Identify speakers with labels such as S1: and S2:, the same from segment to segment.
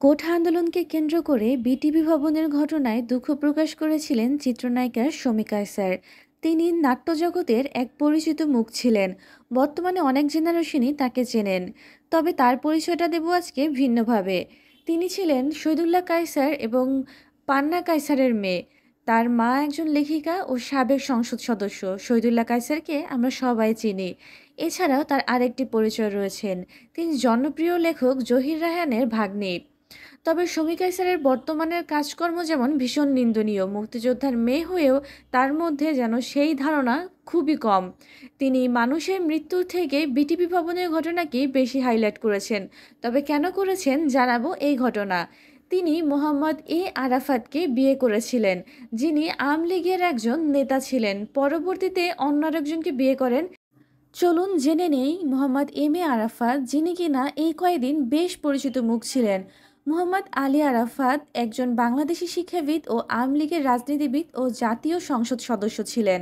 S1: কোঠা আন্দোলনকে কেন্দ্র করে বিটিভি ভবনের ঘটনায় দুঃখ প্রকাশ করেছিলেন চিত্রনায়িকা শমিকা স্যার। তিনি নাট্যজগতের এক পরিচিত মুখ ছিলেন। বর্তমানে অনেক জেনারেশনই তাকে চেনেন। তবে তার পরিচয়টা দেব আজকে ভিন্নভাবে। তিনি ছিলেন শহীদুল্লাহ কায়সার এবং পান্না কায়সারের মেয়ে। তার মা একজন লেখিকা ও সাবেক সংসদ সদস্য। শহীদুল্লাহ কায়সারকে আমরা সবাই চিনি। এছাড়াও তার আরেকটি পরিচয় রয়েছেন, তিনি জনপ্রিয় লেখক জহির রায়হানের ভাগ্নে। তবে শমী কায়সারের বর্তমানের কাজকর্ম যেমন ভীষণ নিন্দনীয়, মুক্তিযোদ্ধার মেয়ে হয়েও তার মধ্যে যেন সেই ধারণা খুবই কম। তিনি মানুষের মৃত্যুর থেকে বিটিভি ভবনের ঘটনাকেই বেশি হাইলাইট করেছেন। তবে কেন করেছেন জানাবো এই ঘটনা। তিনি মোহাম্মদ আরাফাতকে বিয়ে করেছিলেন, যিনি আওয়ামী লীগের একজন নেতা ছিলেন। পরবর্তীতে অন্য আরেকজনকে বিয়ে করেন। চলুন জেনে নেই মোহাম্মদ আরাফাত, যিনি কিনা এই কয়েকদিন বেশ পরিচিত মুখ ছিলেন। মোহাম্মদ আলী আরাফাত একজন বাংলাদেশি শিক্ষাবিদ ও আওয়ামী লীগের রাজনীতিবিদ ও জাতীয় সংসদ সদস্য ছিলেন।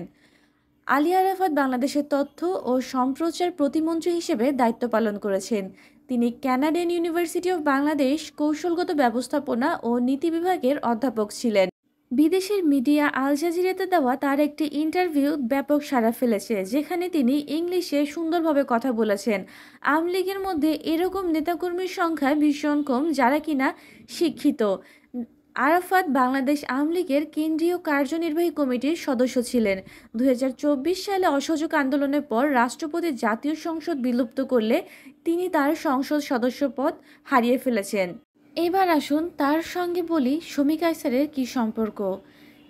S1: আলী আরাফাত বাংলাদেশের তথ্য ও সম্প্রচার প্রতিমন্ত্রী হিসেবে দায়িত্ব পালন করেছেন। তিনি কানাডিয়ান ইউনিভার্সিটি অব বাংলাদেশ কৌশলগত ব্যবস্থাপনা ও নীতি বিভাগের অধ্যাপক ছিলেন। বিদেশের মিডিয়া আল জাজিরাতে দেওয়া তার একটি ইন্টারভিউ ব্যাপক সাড়া ফেলেছে, যেখানে তিনি ইংলিশে সুন্দরভাবে কথা বলেছেন। আওয়ামী লীগের মধ্যে এরকম নেতাকর্মীর সংখ্যা ভীষণ কম যারা কিনা শিক্ষিত। আরাফাত বাংলাদেশ আওয়ামী লীগের কেন্দ্রীয় কার্যনির্বাহী কমিটির সদস্য ছিলেন। ২০২৪ সালে অসহযোগ আন্দোলনের পর রাষ্ট্রপতি জাতীয় সংসদ বিলুপ্ত করলে তিনি তার সংসদ সদস্য পদ হারিয়ে ফেলেছেন। এবার আসুন তার সঙ্গে বলি শমী কায়সারের কী সম্পর্ক।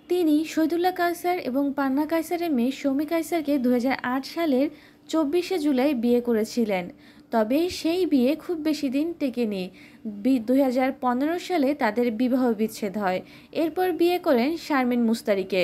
S1: তিনি শহীদুল্লাহ কায়সার এবং পান্না কায়সারের মেয়ে শমী কায়সারকে ২০০৮ সালের ২৪শে জুলাই বিয়ে করেছিলেন। তবে সেই বিয়ে খুব বেশি দিন টেকেনি। ২০১৫ সালে তাদের বিবাহ বিচ্ছেদ হয়। এরপর বিয়ে করেন শারমিন মুস্তারিকে।